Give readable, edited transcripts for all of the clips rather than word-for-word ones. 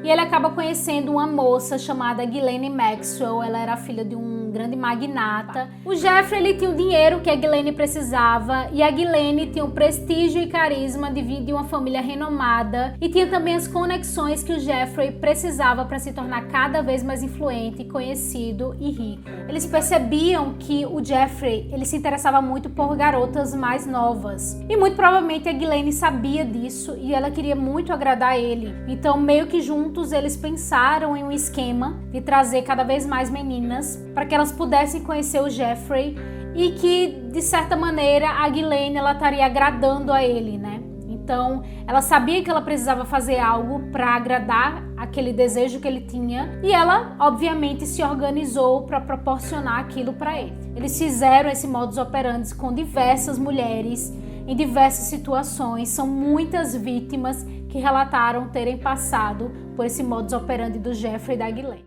e ele acaba conhecendo uma moça chamada Ghislaine Maxwell. Ela era filha de um grande magnata. O Jeffrey, ele tinha o dinheiro que a Ghislaine precisava, e a Ghislaine tinha o prestígio e carisma de vir de uma família renomada, e tinha também as conexões que o Jeffrey precisava para se tornar cada vez mais influente, conhecido e rico. Eles percebiam que o Jeffrey, ele se interessava muito por garotas mais novas, e muito provavelmente a Ghislaine sabia disso e ela queria muito agradar ele. Então, meio que juntos, eles pensaram em um esquema de trazer cada vez mais meninas para que elas pudessem conhecer o Jeffrey, e que, de certa maneira, a Ghislaine, ela estaria agradando a ele, né? Então, ela sabia que ela precisava fazer algo para agradar aquele desejo que ele tinha, e ela, obviamente, se organizou para proporcionar aquilo para ele. Eles fizeram esse modus operandi com diversas mulheres, em diversas situações. São muitas vítimas que relataram terem passado por esse modus operandi do Jeffrey e da Ghislaine.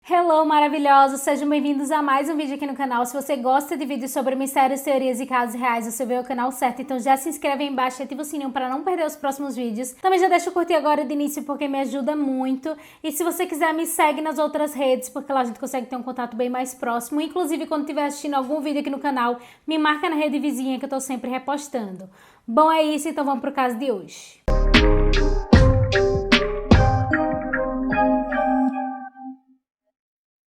Hello, maravilhosos! Sejam bem-vindos a mais um vídeo aqui no canal. Se você gosta de vídeos sobre mistérios, teorias e casos reais, você veio ao canal certo, então já se inscreve aí embaixo e ativa o sininho para não perder os próximos vídeos. Também já deixa eu curtir agora de início, porque me ajuda muito. E se você quiser, me segue nas outras redes, porque lá a gente consegue ter um contato bem mais próximo. Inclusive, quando estiver assistindo algum vídeo aqui no canal, me marca na rede vizinha que eu tô sempre repostando. Bom, é isso, então vamos pro caso de hoje.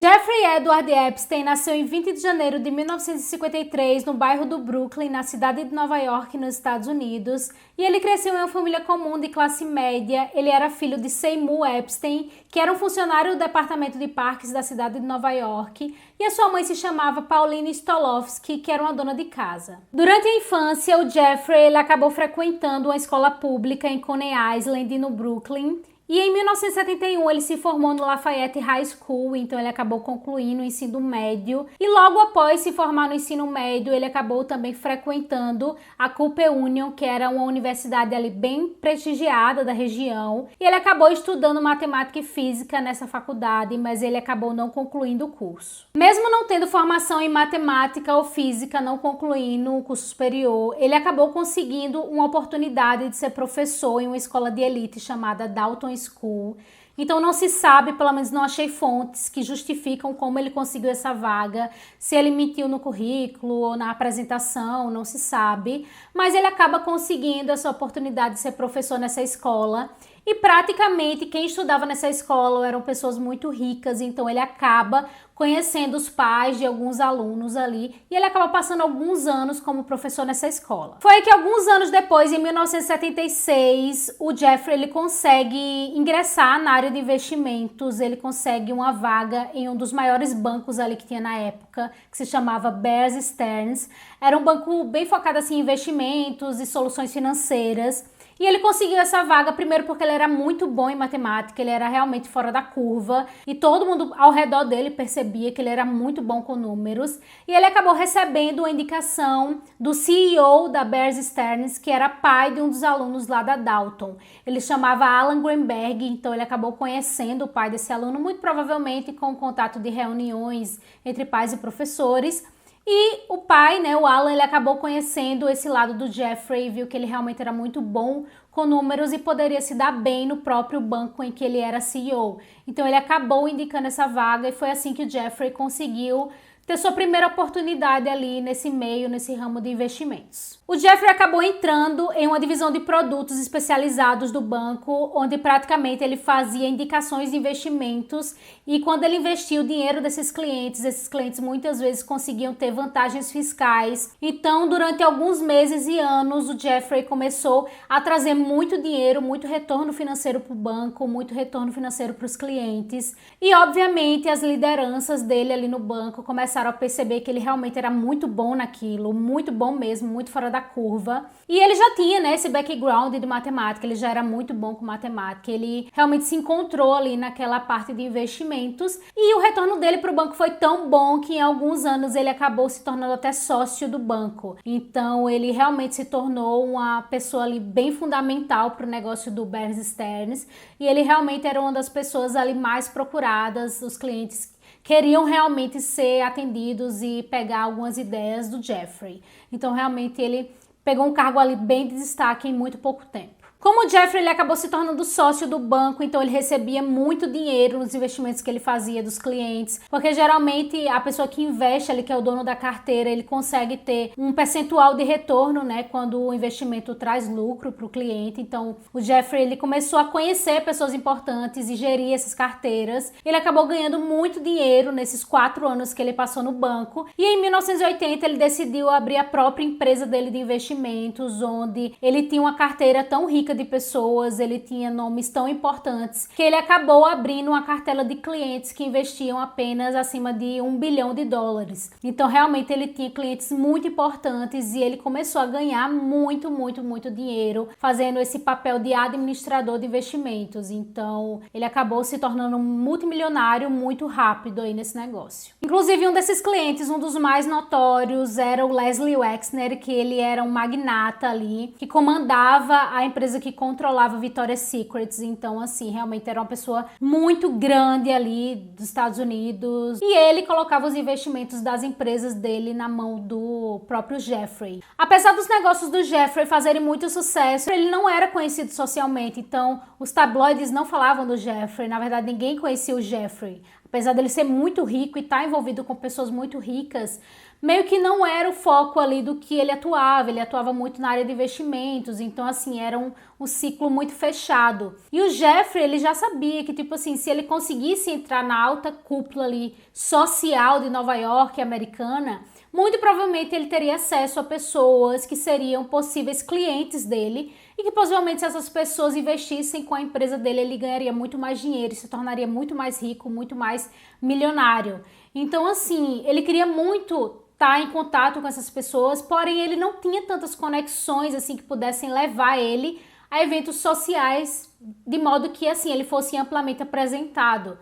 Jeffrey Edward Epstein nasceu em 20 de janeiro de 1953 no bairro do Brooklyn, na cidade de Nova York, nos Estados Unidos, e ele cresceu em uma família comum de classe média. Ele era filho de Seymour Epstein, que era um funcionário do departamento de parques da cidade de Nova York, e a sua mãe se chamava Pauline Stolowski, que era uma dona de casa. Durante a infância, o Jeffrey ele acabou frequentando uma escola pública em Coney Island, no Brooklyn. E em 1971 ele se formou no Lafayette High School, então ele acabou concluindo o ensino médio. E logo após se formar no ensino médio, ele acabou também frequentando a Cooper Union, que era uma universidade ali bem prestigiada da região. E ele acabou estudando matemática e física nessa faculdade, mas ele acabou não concluindo o curso. Mesmo não tendo formação em matemática ou física, não concluindo o curso superior, ele acabou conseguindo uma oportunidade de ser professor em uma escola de elite chamada Dalton School. Então não se sabe, pelo menos não achei fontes que justificam como ele conseguiu essa vaga, se ele mentiu no currículo ou na apresentação, não se sabe, mas ele acaba conseguindo essa oportunidade de ser professor nessa escola. E praticamente quem estudava nessa escola eram pessoas muito ricas, então ele acaba conhecendo os pais de alguns alunos ali, e ele acaba passando alguns anos como professor nessa escola. Foi que alguns anos depois, em 1976, o Jeffrey ele consegue ingressar na área de investimentos. Ele consegue uma vaga em um dos maiores bancos ali que tinha na época, que se chamava Bear Stearns. Era um banco bem focado assim, em investimentos e soluções financeiras. E ele conseguiu essa vaga primeiro porque ele era muito bom em matemática, ele era realmente fora da curva e todo mundo ao redor dele percebia que ele era muito bom com números. E ele acabou recebendo uma indicação do CEO da Bear Stearns, que era pai de um dos alunos lá da Dalton. Ele chamava Alan Greenberg, então ele acabou conhecendo o pai desse aluno, muito provavelmente com o contato de reuniões entre pais e professores. E o pai, né, o Alan, ele acabou conhecendo esse lado do Jeffrey, viu que ele realmente era muito bom com números e poderia se dar bem no próprio banco em que ele era CEO. Então ele acabou indicando essa vaga e foi assim que o Jeffrey conseguiu ter sua primeira oportunidade ali nesse meio, nesse ramo de investimentos. O Jeffrey acabou entrando em uma divisão de produtos especializados do banco, onde praticamente ele fazia indicações de investimentos, e quando ele investia o dinheiro desses clientes, esses clientes muitas vezes conseguiam ter vantagens fiscais. Então, durante alguns meses e anos, o Jeffrey começou a trazer muito dinheiro, muito retorno financeiro para o banco, muito retorno financeiro para os clientes, e obviamente as lideranças dele ali no banco começaram a perceber que ele realmente era muito bom naquilo, muito bom mesmo, muito fora da curva. E ele já tinha, né, esse background de matemática, ele já era muito bom com matemática, ele realmente se encontrou ali naquela parte de investimentos, e o retorno dele para o banco foi tão bom que em alguns anos ele acabou se tornando até sócio do banco. Então ele realmente se tornou uma pessoa ali bem fundamental para o negócio do Bear Stearns, e ele realmente era uma das pessoas ali mais procuradas. Os clientes queriam realmente ser atendidos e pegar algumas ideias do Jeffrey. Então realmente ele pegou um cargo ali bem de destaque em muito pouco tempo. Como o Jeffrey ele acabou se tornando sócio do banco, então ele recebia muito dinheiro nos investimentos que ele fazia dos clientes, porque geralmente a pessoa que investe ali, que é o dono da carteira, ele consegue ter um percentual de retorno, né, quando o investimento traz lucro para o cliente. Então o Jeffrey ele começou a conhecer pessoas importantes e gerir essas carteiras. Ele acabou ganhando muito dinheiro nesses 4 anos que ele passou no banco, e em 1980 ele decidiu abrir a própria empresa dele de investimentos, onde ele tinha uma carteira tão rica de pessoas, ele tinha nomes tão importantes, que ele acabou abrindo uma cartela de clientes que investiam apenas acima de $1 bilhão. Então realmente ele tinha clientes muito importantes e ele começou a ganhar muito dinheiro fazendo esse papel de administrador de investimentos. Então ele acabou se tornando um multimilionário muito rápido aí nesse negócio. Inclusive um desses clientes, um dos mais notórios, era o Leslie Wexner, que ele era um magnata ali, que comandava a empresa que controlava Victoria's Secret. Então assim, realmente era uma pessoa muito grande ali dos Estados Unidos, e ele colocava os investimentos das empresas dele na mão do próprio Jeffrey. Apesar dos negócios do Jeffrey fazerem muito sucesso, ele não era conhecido socialmente, então os tabloides não falavam do Jeffrey. Na verdade, ninguém conhecia o Jeffrey. Apesar dele ser muito rico e estar envolvido com pessoas muito ricas, meio que não era o foco ali do que ele atuava muito na área de investimentos, então assim, era um ciclo muito fechado. E o Jeffrey, ele já sabia que, tipo assim, se ele conseguisse entrar na alta cúpula ali social de Nova York, americana, muito provavelmente ele teria acesso a pessoas que seriam possíveis clientes dele, e que possivelmente se essas pessoas investissem com a empresa dele, ele ganharia muito mais dinheiro e se tornaria muito mais rico, muito mais milionário. Então assim, ele queria muito estar em contato com essas pessoas, porém ele não tinha tantas conexões assim que pudessem levar ele a eventos sociais, de modo que assim ele fosse amplamente apresentado.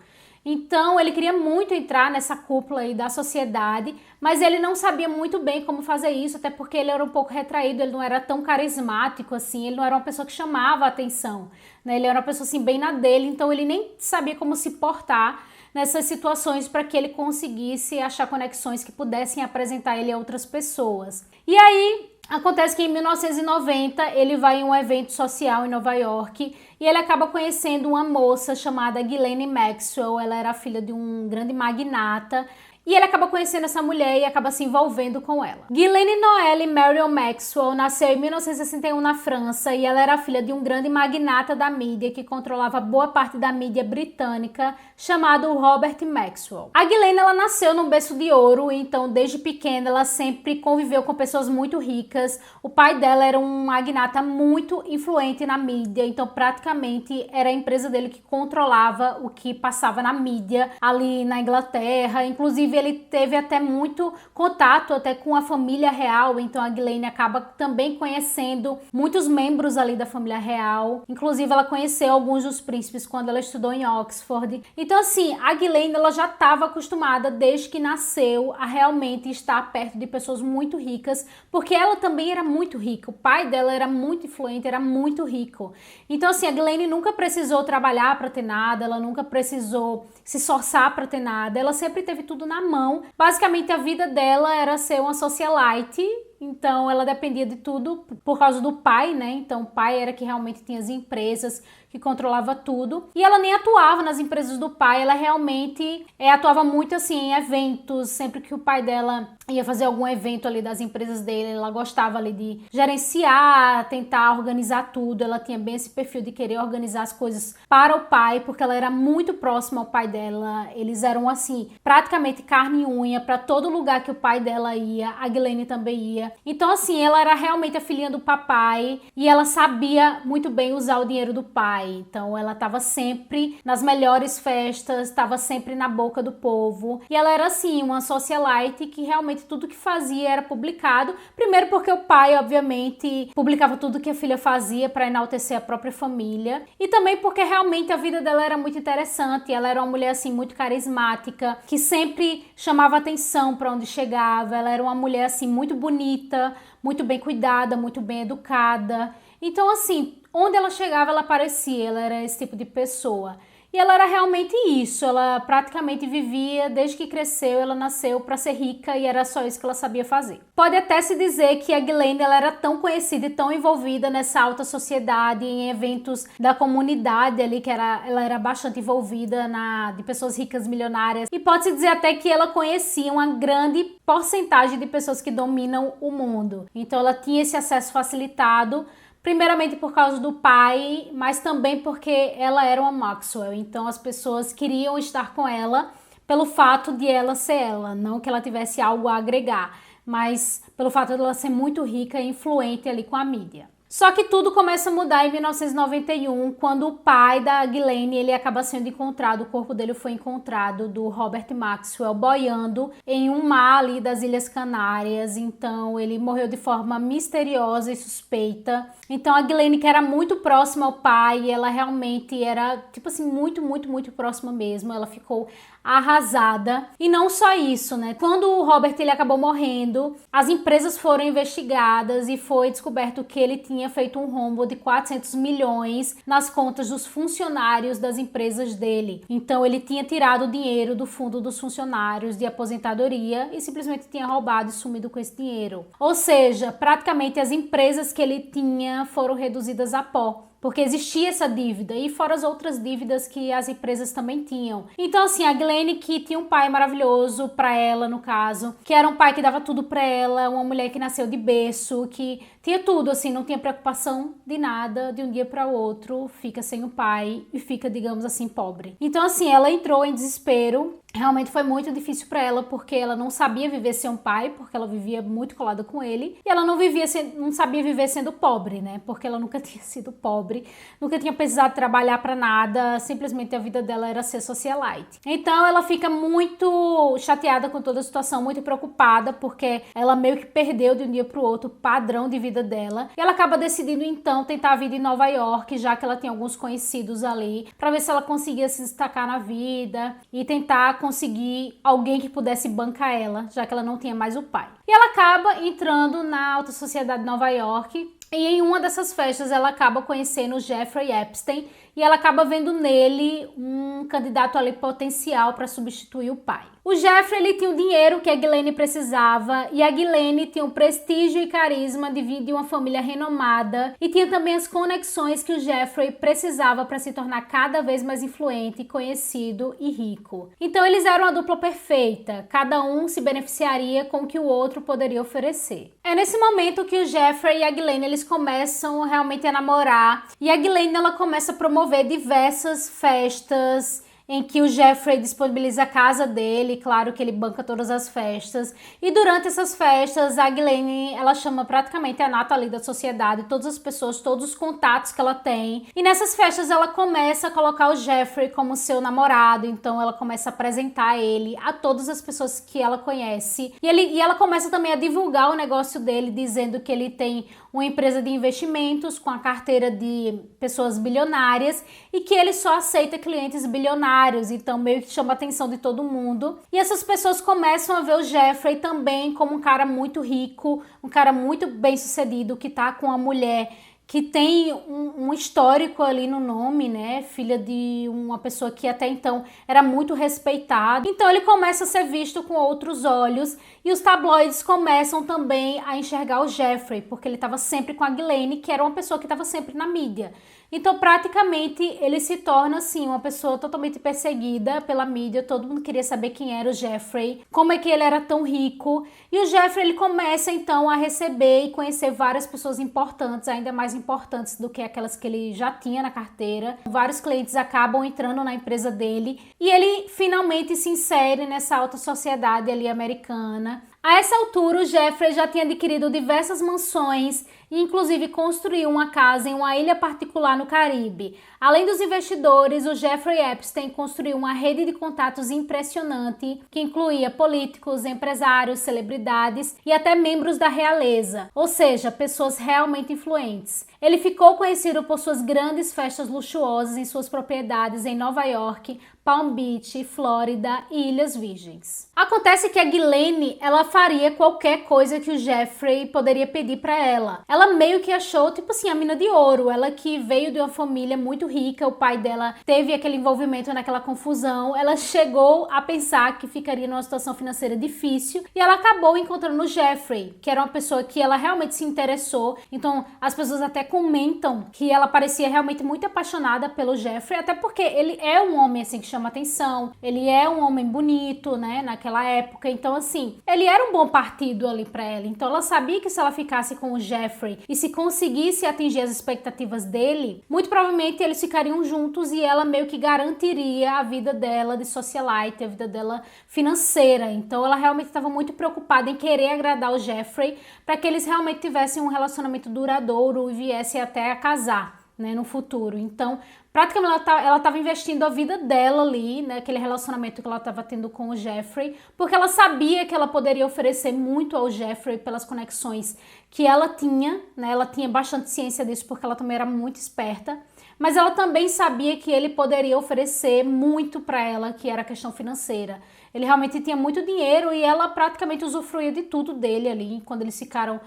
Então ele queria muito entrar nessa cúpula aí da sociedade, mas ele não sabia muito bem como fazer isso, até porque ele era um pouco retraído, ele não era tão carismático assim, ele não era uma pessoa que chamava a atenção, né? Ele era uma pessoa assim bem na dele, então ele nem sabia como se portar nessas situações para que ele conseguisse achar conexões que pudessem apresentar ele a outras pessoas. E aí acontece que em 1990 ele vai em um evento social em Nova York e ele acaba conhecendo uma moça chamada Ghislaine Maxwell. Ela era filha de um grande magnata. E ele acaba conhecendo essa mulher e acaba se envolvendo com ela. Ghislaine Noelle Marion Maxwell nasceu em 1961 na França e ela era filha de um grande magnata da mídia que controlava boa parte da mídia britânica, chamado Robert Maxwell. A Ghislaine, ela nasceu num berço de ouro, então desde pequena ela sempre conviveu com pessoas muito ricas. O pai dela era um magnata muito influente na mídia, então praticamente era a empresa dele que controlava o que passava na mídia ali na Inglaterra. Inclusive ele teve até muito contato até com a família real, então a Ghislaine acaba também conhecendo muitos membros ali da família real. Inclusive ela conheceu alguns dos príncipes quando ela estudou em Oxford. Então assim, a Ghislaine ela já estava acostumada desde que nasceu a realmente estar perto de pessoas muito ricas, porque ela também era muito rica. O pai dela era muito influente, era muito rico. Então assim, a Ghislaine nunca precisou trabalhar para ter nada, ela nunca precisou se esforçar para ter nada, ela sempre teve tudo na mão. Basicamente a vida dela era ser uma socialite, então ela dependia de tudo por causa do pai, né? Então o pai era que realmente tinha as empresas, que controlava tudo. E ela nem atuava nas empresas do pai, ela realmente atuava muito assim em eventos. Sempre que o pai dela ia fazer algum evento ali das empresas dele, ela gostava ali de gerenciar, tentar organizar tudo. Ela tinha bem esse perfil de querer organizar as coisas para o pai, porque ela era muito próxima ao pai dela. Eles eram assim, praticamente carne e unha para todo lugar que o pai dela ia, a Ghislaine também ia. Então assim, ela era realmente a filhinha do papai e ela sabia muito bem usar o dinheiro do pai. Então ela estava sempre nas melhores festas, estava sempre na boca do povo. E ela era assim, uma socialite que realmente tudo que fazia era publicado. Primeiro porque o pai, obviamente, publicava tudo que a filha fazia para enaltecer a própria família. E também porque realmente a vida dela era muito interessante. Ela era uma mulher assim muito carismática, que sempre chamava atenção para onde chegava. Ela era uma mulher assim muito bonita, muito bem cuidada, muito bem educada. Então assim, onde ela chegava, ela aparecia, ela era esse tipo de pessoa. E ela era realmente isso, ela praticamente vivia, desde que cresceu, ela nasceu para ser rica e era só isso que ela sabia fazer. Pode até se dizer que a Ghislaine ela era tão conhecida e tão envolvida nessa alta sociedade, em eventos da comunidade ali, ela era bastante envolvida de pessoas ricas milionárias. E pode-se dizer até que ela conhecia uma grande porcentagem de pessoas que dominam o mundo. Então ela tinha esse acesso facilitado, primeiramente por causa do pai, mas também porque ela era uma Maxwell. Então as pessoas queriam estar com ela pelo fato de ela ser ela, não que ela tivesse algo a agregar, mas pelo fato de ela ser muito rica e influente ali com a mídia. Só que tudo começa a mudar em 1991, quando o pai da Ghislaine, ele acaba sendo encontrado, o corpo dele foi encontrado, do Robert Maxwell, boiando em um mar ali das Ilhas Canárias. Então ele morreu de forma misteriosa e suspeita. Então a Ghislaine, que era muito próxima ao pai, ela realmente era, tipo assim, muito, muito, muito próxima mesmo. Ela ficou arrasada. E não só isso, né? Quando o Robert ele acabou morrendo, as empresas foram investigadas e foi descoberto que ele tinha feito um rombo de 400 milhões nas contas dos funcionários das empresas dele. Então ele tinha tirado o dinheiro do fundo dos funcionários de aposentadoria e simplesmente tinha roubado e sumido com esse dinheiro. Ou seja, praticamente as empresas que ele tinha foram reduzidas a pó, porque existia essa dívida, e fora as outras dívidas que as empresas também tinham. Então, assim, a Ghislaine, que tinha um pai maravilhoso pra ela, no caso, que era um pai que dava tudo pra ela, uma mulher que nasceu de berço, que tinha tudo, assim, não tinha preocupação de nada, de um dia para o outro, fica sem o pai e fica, digamos assim, pobre. Então, assim, ela entrou em desespero. Realmente foi muito difícil para ela, porque ela não sabia viver sem um pai, porque ela vivia muito colada com ele, e ela não sabia viver sendo pobre, né? Porque ela nunca tinha sido pobre, nunca tinha precisado trabalhar para nada, simplesmente a vida dela era ser socialite. Então ela fica muito chateada com toda a situação, muito preocupada, porque ela meio que perdeu de um dia para o outro o padrão de vida dela, e ela acaba decidindo então tentar a vida em Nova York, já que ela tem alguns conhecidos ali, para ver se ela conseguia se destacar na vida e tentar conseguir alguém que pudesse bancar ela, já que ela não tinha mais o pai. E ela acaba entrando na alta sociedade de Nova York, e em uma dessas festas ela acaba conhecendo o Jeffrey Epstein, e ela acaba vendo nele um candidato ali potencial para substituir o pai. O Jeffrey ele tinha o dinheiro que a Ghislaine precisava, e a Ghislaine tinha o prestígio e carisma de vir de uma família renomada, e tinha também as conexões que o Jeffrey precisava para se tornar cada vez mais influente, conhecido e rico. Então eles eram a dupla perfeita, cada um se beneficiaria com o que o outro poderia oferecer. É nesse momento que o Jeffrey e a Ghislaine eles começam realmente a namorar, e a Ghislaine ela começa a promover diversas festas em que o Jeffrey disponibiliza a casa dele, claro que ele banca todas as festas, e durante essas festas a Ghislaine, ela chama praticamente a nata ali da sociedade, todas as pessoas, todos os contatos que ela tem, e nessas festas ela começa a colocar o Jeffrey como seu namorado, então ela começa a apresentar ele a todas as pessoas que ela conhece, e ela começa também a divulgar o negócio dele, dizendo que ele tem uma empresa de investimentos com a carteira de pessoas bilionárias e que ele só aceita clientes bilionários, então meio que chama a atenção de todo mundo. E essas pessoas começam a ver o Jeffrey também como um cara muito rico, um cara muito bem sucedido, que tá com uma mulher que tem um histórico ali no nome, né? Filha de uma pessoa que até então era muito respeitada. Então ele começa a ser visto com outros olhos, e os tabloides começam também a enxergar o Jeffrey, porque ele estava sempre com a Ghislaine, que era uma pessoa que estava sempre na mídia. Então, praticamente, ele se torna, assim, uma pessoa totalmente perseguida pela mídia. Todo mundo queria saber quem era o Jeffrey, como é que ele era tão rico. E o Jeffrey, ele começa, então, a receber e conhecer várias pessoas importantes, ainda mais importantes do que aquelas que ele já tinha na carteira. Vários clientes acabam entrando na empresa dele, e ele finalmente se insere nessa alta sociedade ali americana. A essa altura, o Jeffrey já tinha adquirido diversas mansões e inclusive construiu uma casa em uma ilha particular no Caribe. Além dos investidores, o Jeffrey Epstein construiu uma rede de contatos impressionante que incluía políticos, empresários, celebridades e até membros da realeza, ou seja, pessoas realmente influentes. Ele ficou conhecido por suas grandes festas luxuosas em suas propriedades em Nova York, Palm Beach, Flórida e Ilhas Virgens. Acontece que a Ghislaine, ela faria qualquer coisa que o Jeffrey poderia pedir para ela. ela meio que achou, tipo assim, a mina de ouro. Ela que veio de uma família muito rica, o pai dela teve aquele envolvimento naquela confusão, ela chegou a pensar que ficaria numa situação financeira difícil e ela acabou encontrando o Jeffrey, que era uma pessoa que ela realmente se interessou. Então as pessoas até comentam que ela parecia realmente muito apaixonada pelo Jeffrey, até porque ele é um homem assim que chama atenção, ele é um homem bonito, né, naquela época. Então assim, ele era um bom partido ali pra ela. Então ela sabia que se ela ficasse com o Jeffrey e se conseguisse atingir as expectativas dele, muito provavelmente eles ficariam juntos e ela meio que garantiria a vida dela de socialite, a vida dela financeira. Então ela realmente estava muito preocupada em querer agradar o Jeffrey para que eles realmente tivessem um relacionamento duradouro e viessem até a casar, né, no futuro. Então praticamente ela estava investindo a vida dela ali, né, aquele relacionamento que ela estava tendo com o Jeffrey, porque ela sabia que ela poderia oferecer muito ao Jeffrey pelas conexões que ela tinha, né, ela tinha bastante ciência disso porque ela também era muito esperta, mas ela também sabia que ele poderia oferecer muito para ela, que era a questão financeira. Ele realmente tinha muito dinheiro e ela praticamente usufruía de tudo dele ali, quando eles ficaram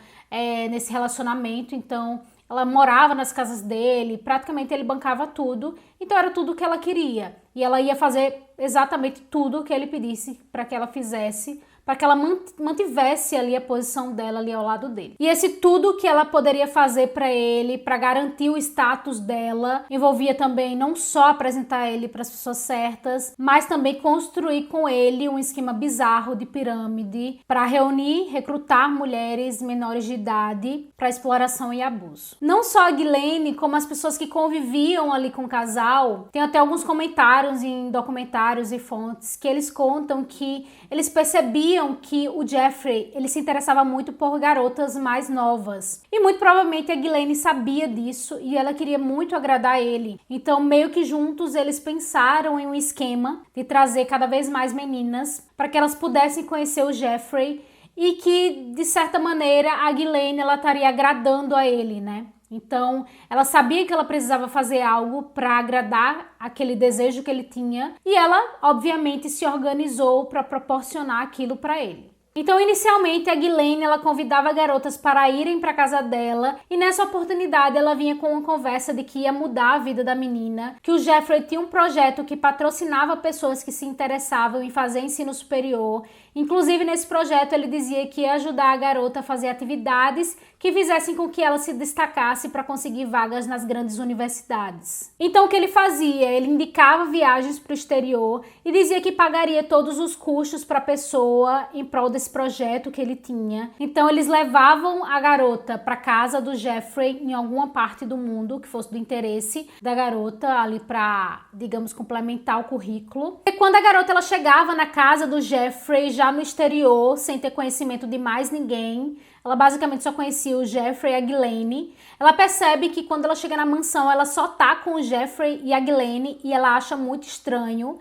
nesse relacionamento. Então ela morava nas casas dele, praticamente ele bancava tudo, então era tudo o que ela queria. E ela ia fazer exatamente tudo o que ele pedisse para que ela fizesse, para que ela mantivesse ali a posição dela ali ao lado dele. E esse tudo que ela poderia fazer para ele, para garantir o status dela, envolvia também não só apresentar ele para as pessoas certas, mas também construir com ele um esquema bizarro de pirâmide para reunir, recrutar mulheres menores de idade para exploração e abuso. Não só a Ghislaine, como as pessoas que conviviam ali com o casal, tem até alguns comentários em documentários e fontes que eles contam que eles percebiam que o Jeffrey, ele se interessava muito por garotas mais novas. E muito provavelmente a Ghislaine sabia disso e ela queria muito agradar ele. Então, meio que juntos, eles pensaram em um esquema de trazer cada vez mais meninas para que elas pudessem conhecer o Jeffrey e que, de certa maneira, a Ghislaine, ela estaria agradando a ele, né? Então, ela sabia que ela precisava fazer algo para agradar aquele desejo que ele tinha e ela, obviamente, se organizou para proporcionar aquilo para ele. Então, inicialmente, a Ghislaine, ela convidava garotas para irem para casa dela e nessa oportunidade ela vinha com uma conversa de que ia mudar a vida da menina, que o Jeffrey tinha um projeto que patrocinava pessoas que se interessavam em fazer ensino superior. Inclusive, nesse projeto, ele dizia que ia ajudar a garota a fazer atividades que fizessem com que ela se destacasse para conseguir vagas nas grandes universidades. Então, o que ele fazia? Ele indicava viagens para o exterior e dizia que pagaria todos os custos para a pessoa em prol desse projeto que ele tinha. Então, eles levavam a garota para casa do Jeffrey em alguma parte do mundo que fosse do interesse da garota ali para, digamos, complementar o currículo. E quando a garota ela chegava na casa do Jeffrey já no exterior, sem ter conhecimento de mais ninguém, ela basicamente só conhecia o Jeffrey e a Ghislaine. Ela percebe que quando ela chega na mansão, ela só tá com o Jeffrey e a Ghislaine e ela acha muito estranho.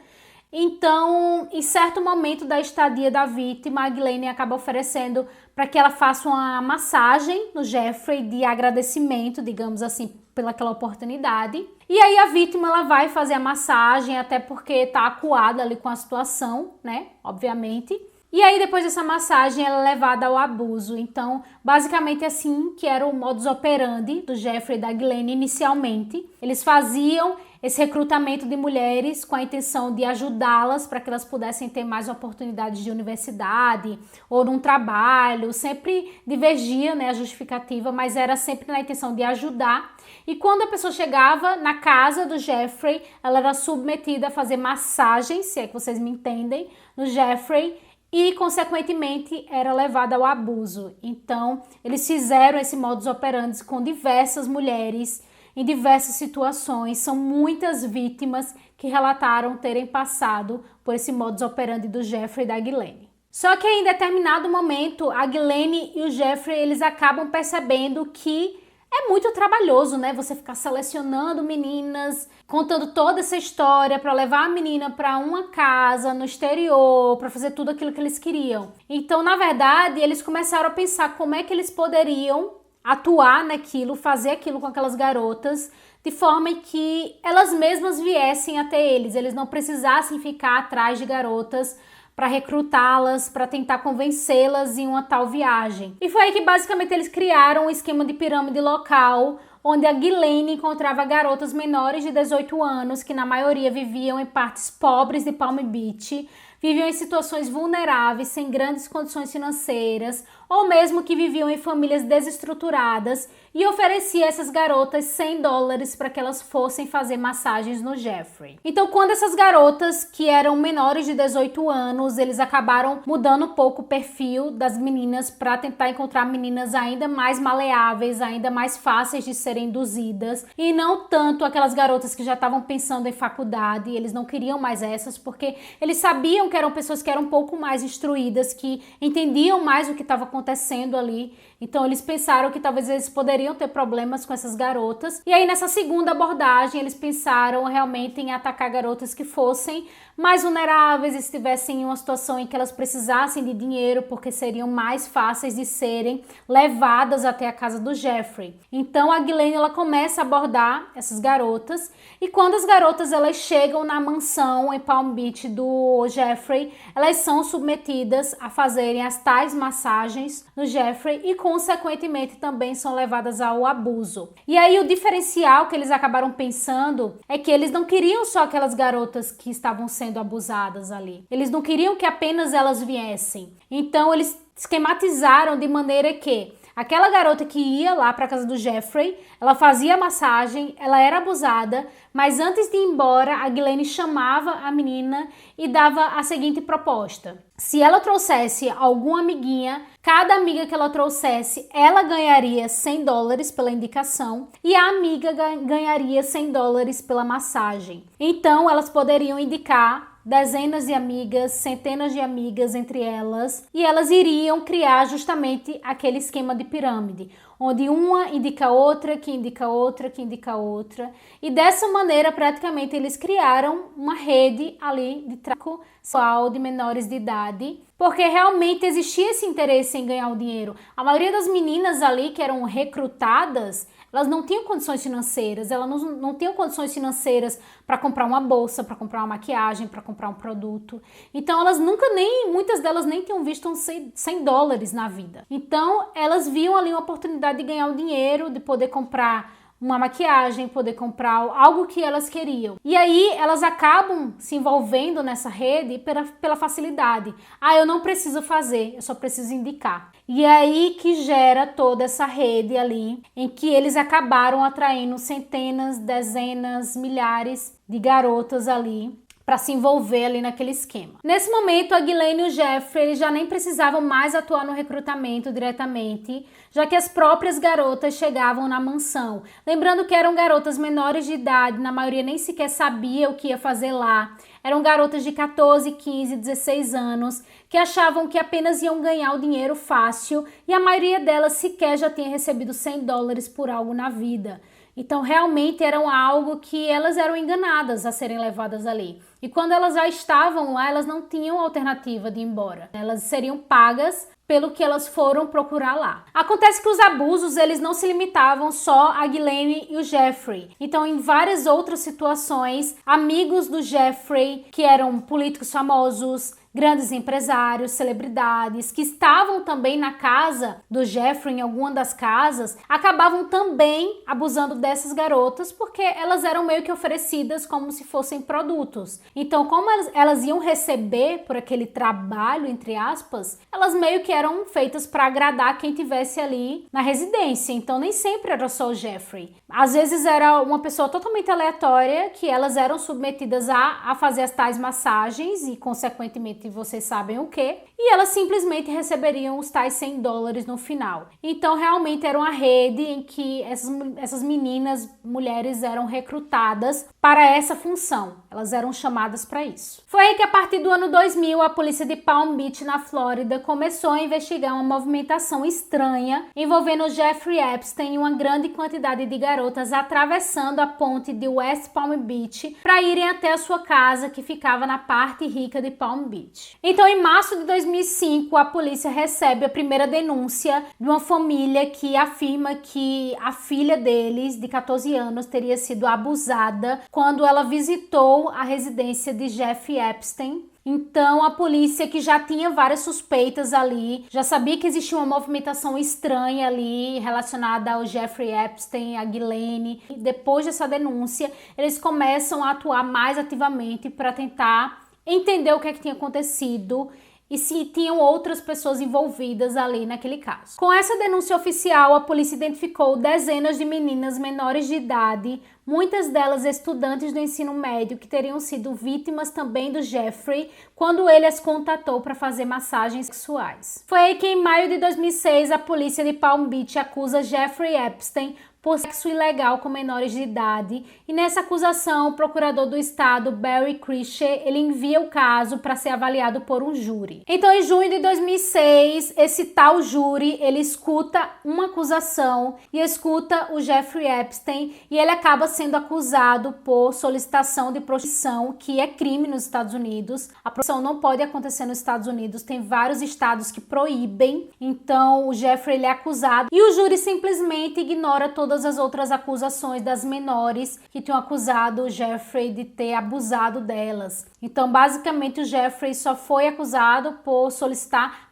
Então, em certo momento da estadia da vítima, a Ghislaine acaba oferecendo para que ela faça uma massagem no Jeffrey de agradecimento, digamos assim, pelaquela oportunidade. E aí a vítima ela vai fazer a massagem, até porque tá acuada ali com a situação, né? Obviamente. E aí, depois dessa massagem, ela é levada ao abuso. Então, basicamente assim que era o modus operandi do Jeffrey e da Ghislaine inicialmente. Eles faziam esse recrutamento de mulheres com a intenção de ajudá-las para que elas pudessem ter mais oportunidades de universidade ou num trabalho. Sempre divergia, né, a justificativa, mas era sempre na intenção de ajudar. E quando a pessoa chegava na casa do Jeffrey, ela era submetida a fazer massagens, se é que vocês me entendem, no Jeffrey, e, consequentemente, era levada ao abuso. Então, eles fizeram esse modus operandi com diversas mulheres em diversas situações. São muitas vítimas que relataram terem passado por esse modus operandi do Jeffrey e da Ghislaine. Só que em determinado momento, a Ghislaine e o Jeffrey, eles acabam percebendo que é muito trabalhoso, né? Você ficar selecionando meninas, contando toda essa história para levar a menina para uma casa no exterior, para fazer tudo aquilo que eles queriam. Então, na verdade, eles começaram a pensar como é que eles poderiam atuar naquilo, fazer aquilo com aquelas garotas, de forma que elas mesmas viessem até eles não precisassem ficar atrás de garotas para recrutá-las, para tentar convencê-las em uma tal viagem. E foi aí que basicamente eles criaram um esquema de pirâmide local, onde a Ghislaine encontrava garotas menores de 18 anos, que na maioria viviam em partes pobres de Palm Beach, viviam em situações vulneráveis, sem grandes condições financeiras, ou mesmo que viviam em famílias desestruturadas, e oferecia a essas garotas $100 para que elas fossem fazer massagens no Jeffrey. Então, quando essas garotas, que eram menores de 18 anos, eles acabaram mudando um pouco o perfil das meninas para tentar encontrar meninas ainda mais maleáveis, ainda mais fáceis de serem induzidas, e não tanto aquelas garotas que já estavam pensando em faculdade. Eles não queriam mais essas, porque eles sabiam que eram pessoas que eram um pouco mais instruídas, que entendiam mais o que estava acontecendo ali. Então eles pensaram que talvez eles poderiam ter problemas com essas garotas. E aí nessa segunda abordagem eles pensaram realmente em atacar garotas que fossem mais vulneráveis, estivessem em uma situação em que elas precisassem de dinheiro, porque seriam mais fáceis de serem levadas até a casa do Jeffrey. Então a Ghislaine, ela começa a abordar essas garotas, e quando as garotas elas chegam na mansão em Palm Beach do Jeffrey, elas são submetidas a fazerem as tais massagens no Jeffrey e consequentemente também são levadas ao abuso. E aí o diferencial que eles acabaram pensando é que eles não queriam só aquelas garotas que estavam sendo abusadas ali. Eles não queriam que apenas elas viessem. Então eles esquematizaram de maneira que aquela garota que ia lá para casa do Jeffrey, ela fazia massagem, ela era abusada, mas antes de ir embora, a Ghislaine chamava a menina e dava a seguinte proposta: se ela trouxesse alguma amiguinha, cada amiga que ela trouxesse, ela ganharia $100 pela indicação e a amiga ganharia $100 pela massagem. Então, elas poderiam indicar dezenas de amigas, centenas de amigas entre elas, e elas iriam criar justamente aquele esquema de pirâmide, onde uma indica outra, que indica outra, que indica outra, e dessa maneira praticamente eles criaram uma rede ali de tráfico sexual de menores de idade, porque realmente existia esse interesse em ganhar o dinheiro. A maioria das meninas ali que eram recrutadas, elas não tinham condições financeiras, elas não tinham condições financeiras para comprar uma bolsa, para comprar uma maquiagem, para comprar um produto. Então elas muitas delas nem tinham visto $100 na vida. Então elas viam ali uma oportunidade de ganhar o dinheiro, de poder comprar uma maquiagem, poder comprar algo que elas queriam. E aí elas acabam se envolvendo nessa rede pela facilidade. Eu não preciso fazer, eu só preciso indicar. E é aí que gera toda essa rede ali, em que eles acabaram atraindo centenas, dezenas, milhares de garotas ali para se envolver ali naquele esquema. Nesse momento, a Ghislaine e o Jeffrey já nem precisavam mais atuar no recrutamento diretamente, já que as próprias garotas chegavam na mansão. Lembrando que eram garotas menores de idade, na maioria nem sequer sabia o que ia fazer lá. Eram garotas de 14, 15, 16 anos, que achavam que apenas iam ganhar o dinheiro fácil, e a maioria delas sequer já tinha recebido $100 por algo na vida. Então, realmente eram algo que elas eram enganadas a serem levadas ali. E quando elas já estavam lá, elas não tinham alternativa de ir embora. Elas seriam pagas pelo que elas foram procurar lá. Acontece que os abusos, eles não se limitavam só a Ghislaine e o Jeffrey. Então, em várias outras situações, amigos do Jeffrey, que eram políticos famosos, grandes empresários, celebridades, que estavam também na casa do Jeffrey, em alguma das casas, acabavam também abusando dessas garotas, porque elas eram meio que oferecidas como se fossem produtos. Então, como elas iam receber por aquele trabalho, entre aspas, elas meio que eram feitas para agradar quem tivesse ali na residência. Então, nem sempre era só o Jeffrey. Às vezes era uma pessoa totalmente aleatória, que elas eram submetidas a fazer as tais massagens e, consequentemente, vocês sabem o que, e elas simplesmente receberiam os tais $100 no final. Então, realmente era uma rede em que essas meninas, mulheres, eram recrutadas para essa função. Elas eram chamadas para isso. Foi aí que, a partir do ano 2000, a polícia de Palm Beach, na Flórida, começou a investigar uma movimentação estranha envolvendo Jeffrey Epstein e uma grande quantidade de garotas atravessando a ponte de West Palm Beach para irem até a sua casa, que ficava na parte rica de Palm Beach. Então, em março de 2005, a polícia recebe a primeira denúncia de uma família que afirma que a filha deles, de 14 anos, teria sido abusada quando ela visitou a residência de Jeffrey Epstein. Então a polícia, que já tinha várias suspeitas ali, já sabia que existia uma movimentação estranha ali relacionada ao Jeffrey Epstein, a Ghislaine. E depois dessa denúncia, eles começam a atuar mais ativamente para tentar entender o que é que tinha acontecido e se tinham outras pessoas envolvidas ali naquele caso. Com essa denúncia oficial, a polícia identificou dezenas de meninas menores de idade, muitas delas estudantes do ensino médio, que teriam sido vítimas também do Jeffrey quando ele as contatou para fazer massagens sexuais. Foi aí que, em maio de 2006, a polícia de Palm Beach acusa Jeffrey Epstein por sexo ilegal com menores de idade, e nessa acusação, o procurador do estado, Barry Krischer, ele envia o caso para ser avaliado por um júri. Então, em junho de 2006, esse tal júri, ele escuta uma acusação e escuta o Jeffrey Epstein, e ele acaba sendo acusado por solicitação de prostituição, que é crime nos Estados Unidos. A prostituição não pode acontecer nos Estados Unidos, tem vários estados que proíbem. Então, o Jeffrey, ele é acusado e o júri simplesmente ignora todas as outras acusações das menores que tinham acusado o Jeffrey de ter abusado delas. Então, basicamente, o Jeffrey só foi acusado por solicitar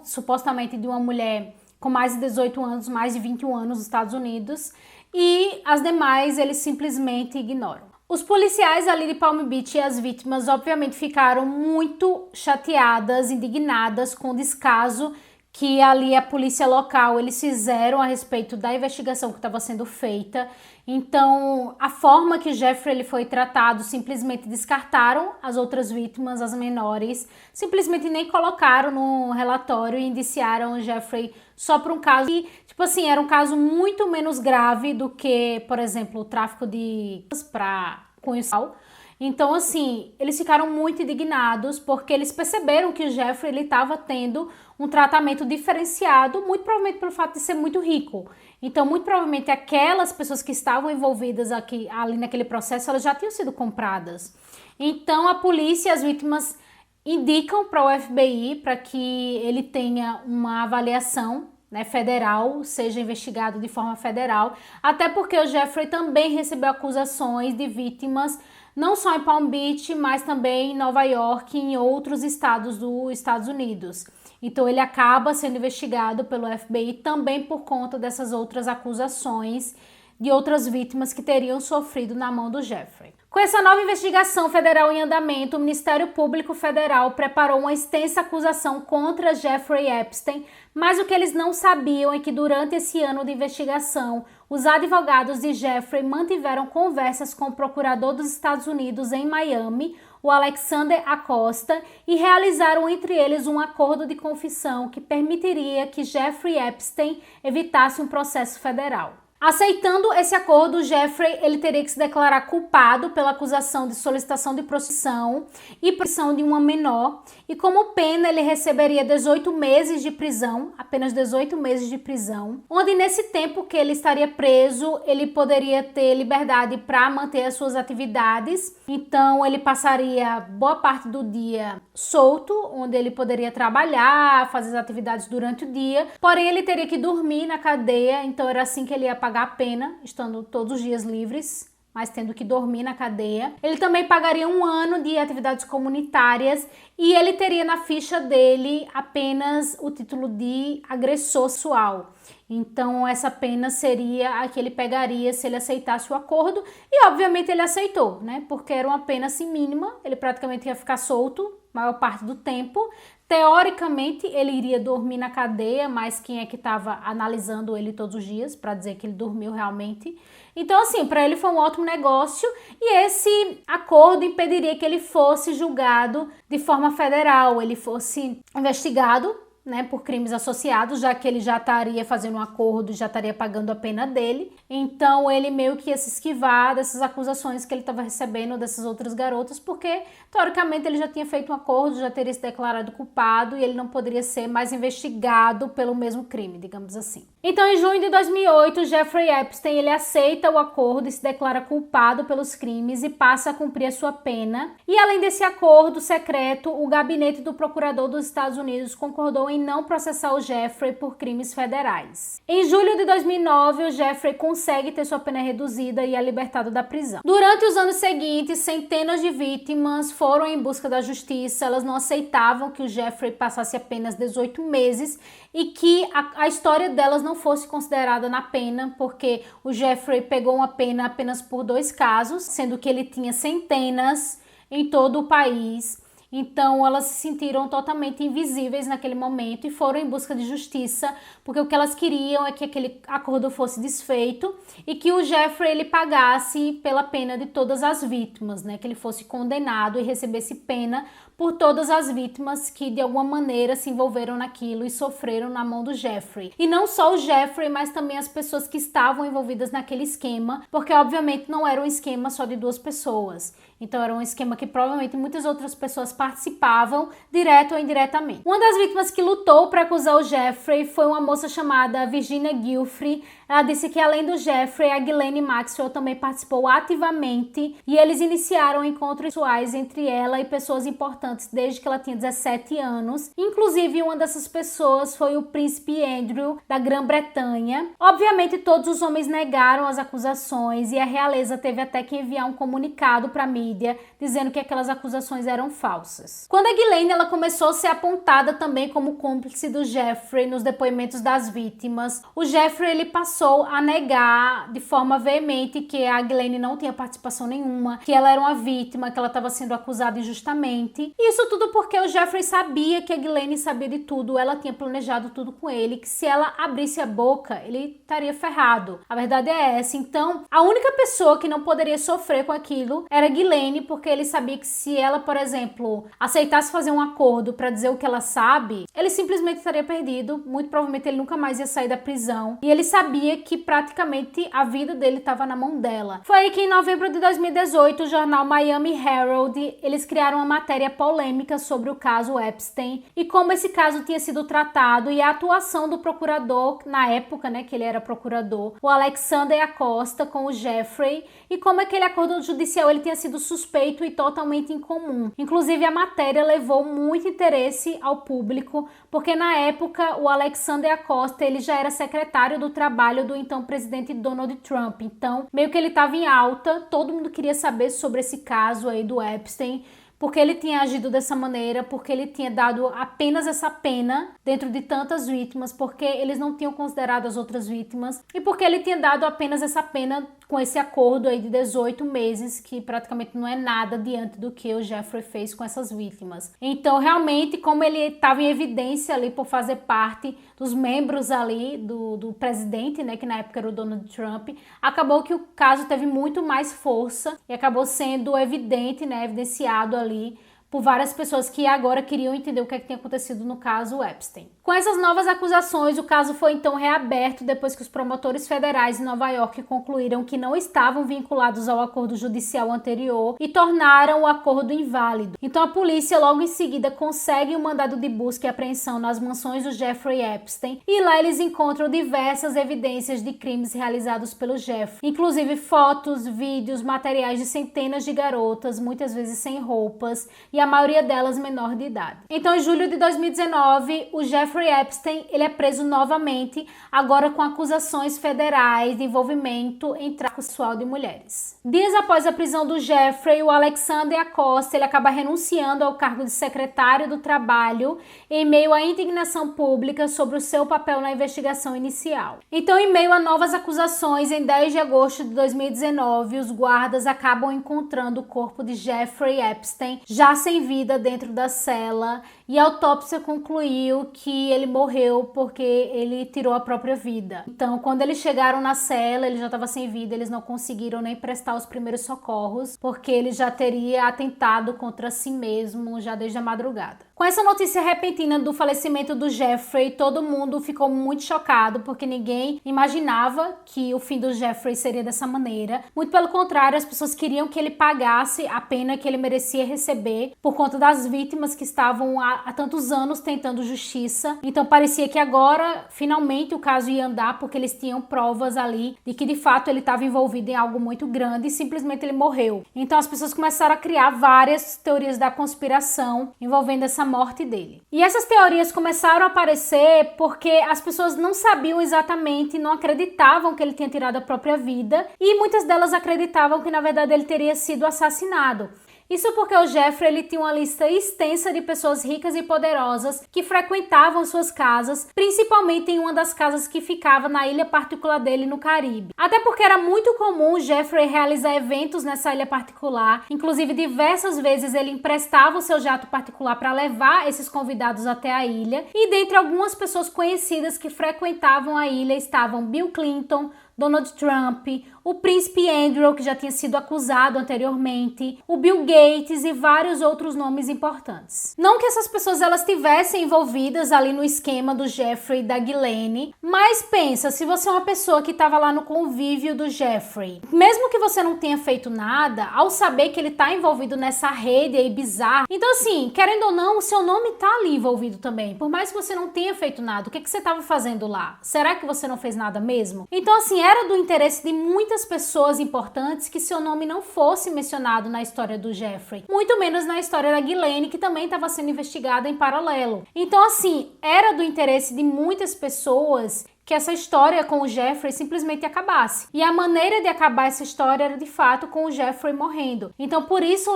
supostamente de uma mulher com mais de 18 anos, mais de 21 anos nos Estados Unidos, e as demais eles simplesmente ignoram. Os policiais ali de Palm Beach e as vítimas obviamente ficaram muito chateadas, indignadas com o descaso que ali a polícia local eles fizeram a respeito da investigação que estava sendo feita. Então, a forma que Jeffrey ele foi tratado, simplesmente descartaram as outras vítimas, as menores, simplesmente nem colocaram no relatório e indiciaram o Jeffrey só por um caso que, tipo assim, era um caso muito menos grave do que, por exemplo, o tráfico de para cunho social. Então, assim, eles ficaram muito indignados porque eles perceberam que o Jeffrey ele estava tendo um tratamento diferenciado, muito provavelmente pelo fato de ser muito rico. Então, muito provavelmente aquelas pessoas que estavam envolvidas ali naquele processo, elas já tinham sido compradas. Então, a polícia e as vítimas indicam para o FBI para que ele tenha uma avaliação, né, federal, seja investigado de forma federal, até porque o Jeffrey também recebeu acusações de vítimas não só em Palm Beach, mas também em Nova York e em outros estados dos Estados Unidos. Então ele acaba sendo investigado pelo FBI também por conta dessas outras acusações de outras vítimas que teriam sofrido na mão do Jeffrey. Com essa nova investigação federal em andamento, o Ministério Público Federal preparou uma extensa acusação contra Jeffrey Epstein, mas o que eles não sabiam é que durante esse ano de investigação, os advogados de Jeffrey mantiveram conversas com o procurador dos Estados Unidos em Miami, o Alexander Acosta, e realizaram entre eles um acordo de confissão que permitiria que Jeffrey Epstein evitasse um processo federal. Aceitando esse acordo, Jeffrey ele teria que se declarar culpado pela acusação de solicitação de prostituição e prisão de uma menor, e como pena ele receberia 18 meses de prisão, apenas 18 meses de prisão, onde nesse tempo que ele estaria preso, ele poderia ter liberdade para manter as suas atividades. Então ele passaria boa parte do dia solto, onde ele poderia trabalhar, fazer as atividades durante o dia, porém ele teria que dormir na cadeia, então era assim que ele ia pagar a pena, estando todos os dias livres, mas tendo que dormir na cadeia. Ele também pagaria 1 ano de atividades comunitárias e ele teria na ficha dele apenas o título de agressor sexual. Então essa pena seria a que ele pegaria se ele aceitasse o acordo, e obviamente ele aceitou, né? Porque era uma pena assim mínima, ele praticamente ia ficar solto a maior parte do tempo. Teoricamente ele iria dormir na cadeia, mas quem é que estava analisando ele todos os dias para dizer que ele dormiu realmente? Então assim, para ele foi um ótimo negócio, e esse acordo impediria que ele fosse julgado de forma federal, ele fosse investigado, né, por crimes associados, já que ele já estaria fazendo um acordo, já estaria pagando a pena dele. Então ele meio que ia se esquivar dessas acusações que ele estava recebendo dessas outras garotas, porque teoricamente ele já tinha feito um acordo, já teria se declarado culpado e ele não poderia ser mais investigado pelo mesmo crime, digamos assim. Então em junho de 2008, Jeffrey Epstein ele aceita o acordo e se declara culpado pelos crimes e passa a cumprir a sua pena. E além desse acordo secreto, o gabinete do procurador dos Estados Unidos concordou em não processar o Jeffrey por crimes federais. Em julho de 2009, o Jeffrey consegue ter sua pena reduzida e é libertado da prisão. Durante os anos seguintes, centenas de vítimas foram em busca da justiça. Elas não aceitavam que o Jeffrey passasse apenas 18 meses e que a história delas não fosse considerada na pena, porque o Jeffrey pegou uma pena apenas por 2 casos, sendo que ele tinha centenas em todo o país. Então elas se sentiram totalmente invisíveis naquele momento e foram em busca de justiça, porque o que elas queriam é que aquele acordo fosse desfeito e que o Jeffrey ele pagasse pela pena de todas as vítimas, né? Que ele fosse condenado e recebesse pena por todas as vítimas que de alguma maneira se envolveram naquilo e sofreram na mão do Jeffrey. E não só o Jeffrey, mas também as pessoas que estavam envolvidas naquele esquema, porque obviamente não era um esquema só de 2 pessoas. Então era um esquema que provavelmente muitas outras pessoas participavam, direto ou indiretamente. Uma das vítimas que lutou para acusar o Jeffrey foi uma moça chamada Virginia Giuffre. Ela disse que além do Jeffrey, a Ghislaine Maxwell também participou ativamente e eles iniciaram encontros sexuais entre ela e pessoas importantes desde que ela tinha 17 anos. Inclusive, uma dessas pessoas foi o príncipe Andrew, da Grã-Bretanha. Obviamente, todos os homens negaram as acusações e a realeza teve até que enviar um comunicado para a mídia dizendo que aquelas acusações eram falsas. Quando a Ghislaine ela começou a ser apontada também como cúmplice do Jeffrey nos depoimentos das vítimas, o Jeffrey ele passou a negar de forma veemente que a Ghislaine não tinha participação nenhuma, que ela era uma vítima, que ela estava sendo acusada injustamente. Isso tudo porque o Jeffrey sabia que a Ghislaine sabia de tudo, ela tinha planejado tudo com ele, que se ela abrisse a boca, ele estaria ferrado. A verdade é essa. Então, a única pessoa que não poderia sofrer com aquilo era a Ghislaine, porque ele sabia que se ela, por exemplo, aceitasse fazer um acordo para dizer o que ela sabe, ele simplesmente estaria perdido, muito provavelmente ele nunca mais ia sair da prisão, e ele sabia que praticamente a vida dele estava na mão dela. Foi aí que em novembro de 2018, o jornal Miami Herald, eles criaram uma matéria polêmica sobre o caso Epstein e como esse caso tinha sido tratado e a atuação do procurador, na época, né, que ele era procurador, o Alexander Acosta com o Jeffrey, e como aquele acordo judicial ele tinha sido suspeito e totalmente incomum. Inclusive, a matéria levou muito interesse ao público, porque na época o Alexander Acosta ele já era secretário do trabalho do então presidente Donald Trump. Então, meio que ele estava em alta, todo mundo queria saber sobre esse caso aí do Epstein, porque ele tinha agido dessa maneira, porque ele tinha dado apenas essa pena dentro de tantas vítimas, porque eles não tinham considerado as outras vítimas e porque ele tinha dado apenas essa pena com esse acordo aí de 18 meses, que praticamente não é nada diante do que o Jeffrey fez com essas vítimas. Então, realmente, como ele estava em evidência ali por fazer parte dos membros ali do presidente, né, que na época era o Donald Trump, acabou que o caso teve muito mais força e acabou sendo evidente, né, evidenciado ali por várias pessoas que agora queriam entender o que tinha acontecido no caso Epstein. Com essas novas acusações, o caso foi então reaberto depois que os promotores federais em Nova York concluíram que não estavam vinculados ao acordo judicial anterior e tornaram o acordo inválido. Então a polícia logo em seguida consegue um mandado de busca e apreensão nas mansões do Jeffrey Epstein e lá eles encontram diversas evidências de crimes realizados pelo Jeffrey, inclusive fotos, vídeos, materiais de centenas de garotas, muitas vezes sem roupas, e a maioria delas menor de idade. Então, em julho de 2019, o Jeffrey Epstein ele é preso novamente, agora com acusações federais de envolvimento em tráfico sexual de mulheres. Dias após a prisão do Jeffrey, o Alexander Acosta ele acaba renunciando ao cargo de secretário do Trabalho em meio à indignação pública sobre o seu papel na investigação inicial. Então, em meio a novas acusações, em 10 de agosto de 2019, os guardas acabam encontrando o corpo de Jeffrey Epstein já sem vida dentro da cela e a autópsia concluiu que ele morreu porque ele tirou a própria vida. Então, quando eles chegaram na cela, ele já estava sem vida, eles não conseguiram nem prestar os primeiros socorros porque ele já teria atentado contra si mesmo já desde a madrugada. Com essa notícia repentina do falecimento do Jeffrey, todo mundo ficou muito chocado porque ninguém imaginava que o fim do Jeffrey seria dessa maneira. Muito pelo contrário, as pessoas queriam que ele pagasse a pena que ele merecia receber por conta das vítimas que estavam há tantos anos tentando justiça. Então parecia que agora, finalmente, o caso ia andar porque eles tinham provas ali de que de fato ele estava envolvido em algo muito grande e simplesmente ele morreu. Então as pessoas começaram a criar várias teorias da conspiração envolvendo essa essa morte dele. E essas teorias começaram a aparecer porque as pessoas não sabiam exatamente, não acreditavam que ele tinha tirado a própria vida, e muitas delas acreditavam que na verdade ele teria sido assassinado. Isso porque o Jeffrey ele tinha uma lista extensa de pessoas ricas e poderosas que frequentavam suas casas, principalmente em uma das casas que ficava na ilha particular dele no Caribe. Até porque era muito comum o Jeffrey realizar eventos nessa ilha particular, inclusive diversas vezes ele emprestava o seu jato particular para levar esses convidados até a ilha, e dentre algumas pessoas conhecidas que frequentavam a ilha estavam Bill Clinton, Donald Trump, o príncipe Andrew, que já tinha sido acusado anteriormente, o Bill Gates e vários outros nomes importantes. Não que essas pessoas elas estivessem envolvidas ali no esquema do Jeffrey e da Ghislaine, mas pensa, se você é uma pessoa que estava lá no convívio do Jeffrey, mesmo que você não tenha feito nada, ao saber que ele está envolvido nessa rede aí bizarra, então assim, querendo ou não, o seu nome está ali envolvido também. Por mais que você não tenha feito nada, o que você estava fazendo lá? Será que você não fez nada mesmo? Então assim, era do interesse de muitas pessoas importantes que seu nome não fosse mencionado na história do Jeffrey, muito menos na história da Ghislaine, que também estava sendo investigada em paralelo. Então assim, era do interesse de muitas pessoas que essa história com o Jeffrey simplesmente acabasse. E a maneira de acabar essa história era de fato com o Jeffrey morrendo. Então por isso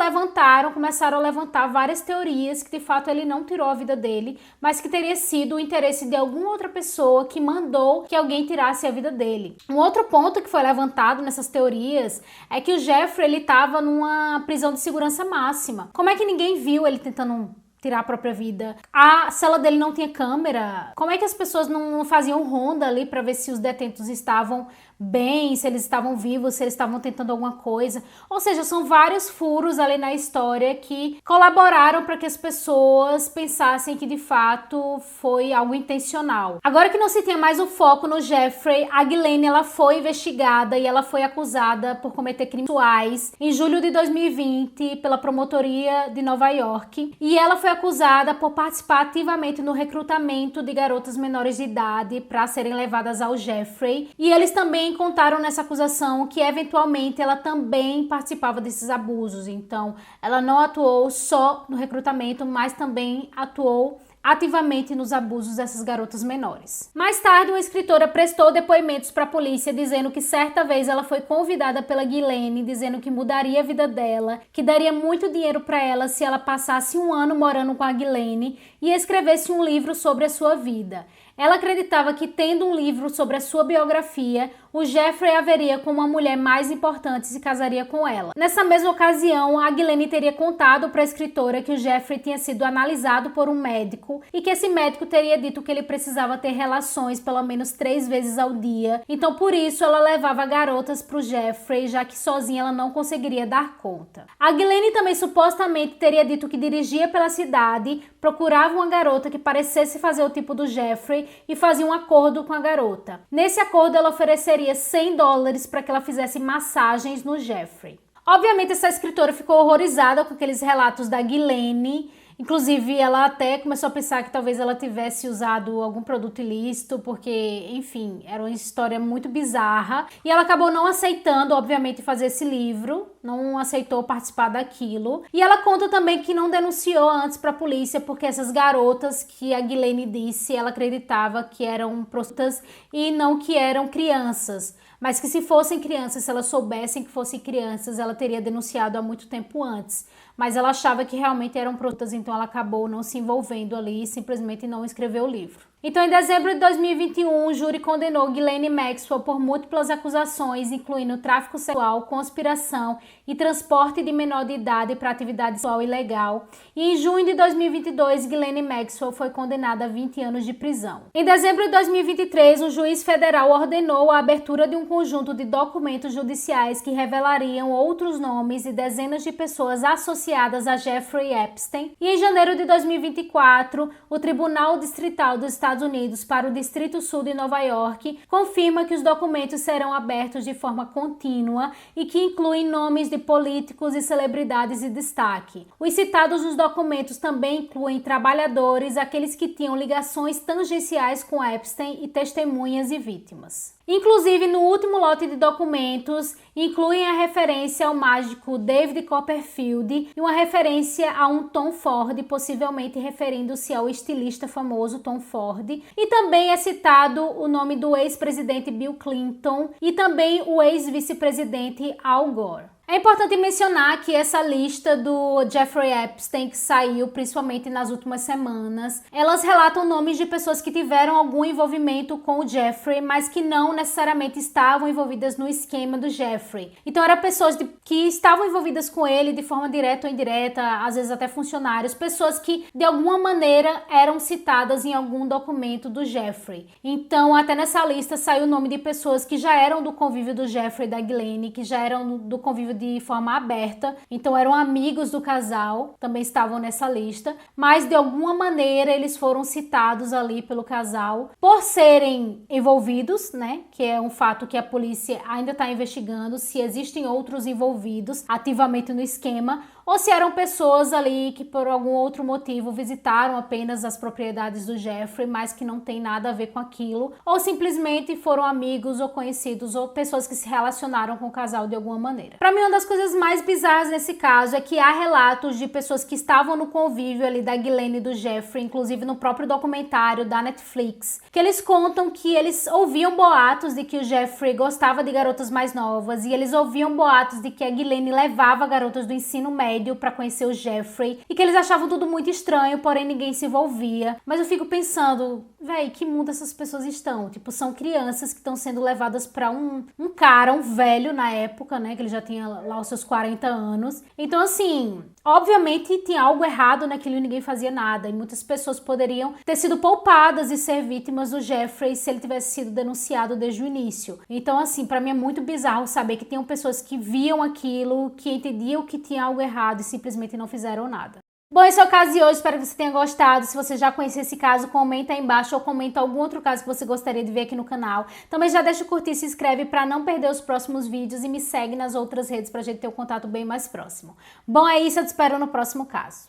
começaram a levantar várias teorias que de fato ele não tirou a vida dele, mas que teria sido o interesse de alguma outra pessoa que mandou que alguém tirasse a vida dele. Um outro ponto que foi levantado nessas teorias é que o Jeffrey ele estava numa prisão de segurança máxima. Como é que ninguém viu ele tentando tirar a própria vida? A cela dele não tinha câmera. Como é que as pessoas não faziam ronda ali para ver se os detentos estavam bem, se eles estavam vivos, se eles estavam tentando alguma coisa? Ou seja, são vários furos ali na história que colaboraram para que as pessoas pensassem que de fato foi algo intencional. Agora que não se tinha mais o foco no Jeffrey, a Ghislaine ela foi investigada e ela foi acusada por cometer crimes sexuais em julho de 2020 pela promotoria de Nova York, e ela foi acusada por participar ativamente no recrutamento de garotas menores de idade para serem levadas ao Jeffrey, e eles também contaram nessa acusação que eventualmente ela também participava desses abusos. Então ela não atuou só no recrutamento, mas também atuou ativamente nos abusos dessas garotas menores. Mais tarde, uma escritora prestou depoimentos para a polícia dizendo que certa vez ela foi convidada pela Ghislaine, dizendo que mudaria a vida dela, que daria muito dinheiro para ela se ela passasse um ano morando com a Ghislaine e escrevesse um livro sobre a sua vida. Ela acreditava que, tendo um livro sobre a sua biografia, o Jeffrey a veria como uma mulher mais importante e se casaria com ela. Nessa mesma ocasião, a Ghislaine teria contado para a escritora que o Jeffrey tinha sido analisado por um médico e que esse médico teria dito que ele precisava ter relações pelo menos 3 vezes ao dia. Então, por isso, ela levava garotas para o Jeffrey, já que sozinha ela não conseguiria dar conta. A Ghislaine também supostamente teria dito que dirigia pela cidade, procurava uma garota que parecesse fazer o tipo do Jeffrey e fazia um acordo com a garota. Nesse acordo, ela ofereceria $100 para que ela fizesse massagens no Jeffrey. Obviamente, essa escritora ficou horrorizada com aqueles relatos da Ghislaine. Inclusive, ela até começou a pensar que talvez ela tivesse usado algum produto ilícito, porque, enfim, era uma história muito bizarra. E ela acabou não aceitando, obviamente, fazer esse livro, não aceitou participar daquilo. E ela conta também que não denunciou antes para a polícia, porque essas garotas que a Ghislaine disse, ela acreditava que eram prostitutas e não que eram crianças. Mas que se fossem crianças, se elas soubessem que fossem crianças, ela teria denunciado há muito tempo antes. Mas ela achava que realmente eram prostitutas, então ela acabou não se envolvendo ali e simplesmente não escreveu o livro. Então, em dezembro de 2021, o júri condenou Ghislaine Maxwell por múltiplas acusações, incluindo tráfico sexual, conspiração e transporte de menor de idade para atividade sexual ilegal. E em junho de 2022, Ghislaine Maxwell foi condenada a 20 anos de prisão. Em dezembro de 2023, um juiz federal ordenou a abertura de um conjunto de documentos judiciais que revelariam outros nomes e dezenas de pessoas associadas a Jeffrey Epstein. E em janeiro de 2024, o Tribunal Distrital dos Estados Unidos para o Distrito Sul de Nova York confirma que os documentos serão abertos de forma contínua e que incluem nomes de políticos e celebridades de destaque. Os citados nos documentos também incluem trabalhadores, aqueles que tinham ligações tangenciais com Epstein e testemunhas e vítimas. Inclusive, no último lote de documentos, incluem a referência ao mágico David Copperfield e uma referência a um Tom Ford, possivelmente referindo-se ao estilista famoso Tom Ford. E também é citado o nome do ex-presidente Bill Clinton e também o ex-vice-presidente Al Gore. É importante mencionar que essa lista do Jeffrey Epstein, que saiu principalmente nas últimas semanas, elas relatam nomes de pessoas que tiveram algum envolvimento com o Jeffrey, mas que não necessariamente estavam envolvidas no esquema do Jeffrey. Então eram pessoas que estavam envolvidas com ele de forma direta ou indireta, às vezes até funcionários, pessoas que de alguma maneira eram citadas em algum documento do Jeffrey. Então até nessa lista saiu o nome de pessoas que já eram do convívio do Jeffrey e da Ghislaine, que já eram do convívio de forma aberta, então eram amigos do casal, também estavam nessa lista, mas de alguma maneira eles foram citados ali pelo casal por serem envolvidos, né, que é um fato que a polícia ainda está investigando se existem outros envolvidos ativamente no esquema, ou se eram pessoas ali que por algum outro motivo visitaram apenas as propriedades do Jeffrey, mas que não tem nada a ver com aquilo, ou simplesmente foram amigos ou conhecidos ou pessoas que se relacionaram com o casal de alguma maneira. Para mim, uma das coisas mais bizarras nesse caso é que há relatos de pessoas que estavam no convívio ali da Ghislaine e do Jeffrey, inclusive no próprio documentário da Netflix, que eles contam que eles ouviam boatos de que o Jeffrey gostava de garotas mais novas e eles ouviam boatos de que a Ghislaine levava garotas do ensino médio para conhecer o Jeffrey e que eles achavam tudo muito estranho, porém ninguém se envolvia. Mas eu fico pensando, véi, que mundo essas pessoas estão? Tipo, são crianças que estão sendo levadas para um cara, um velho na época, né, que ele já tinha lá os seus 40 anos. Então, assim, obviamente tinha algo errado naquilo e ninguém fazia nada. E muitas pessoas poderiam ter sido poupadas e ser vítimas do Jeffrey se ele tivesse sido denunciado desde o início. Então, assim, para mim é muito bizarro saber que tinham pessoas que viam aquilo, que entendiam que tinha algo errado e simplesmente não fizeram nada. Bom, esse é o caso de hoje, espero que você tenha gostado. Se você já conhecia esse caso, comenta aí embaixo ou comenta algum outro caso que você gostaria de ver aqui no canal. Também já deixa o curtir e se inscreve para não perder os próximos vídeos e me segue nas outras redes para a gente ter um contato bem mais próximo. Bom, é isso, eu te espero no próximo caso.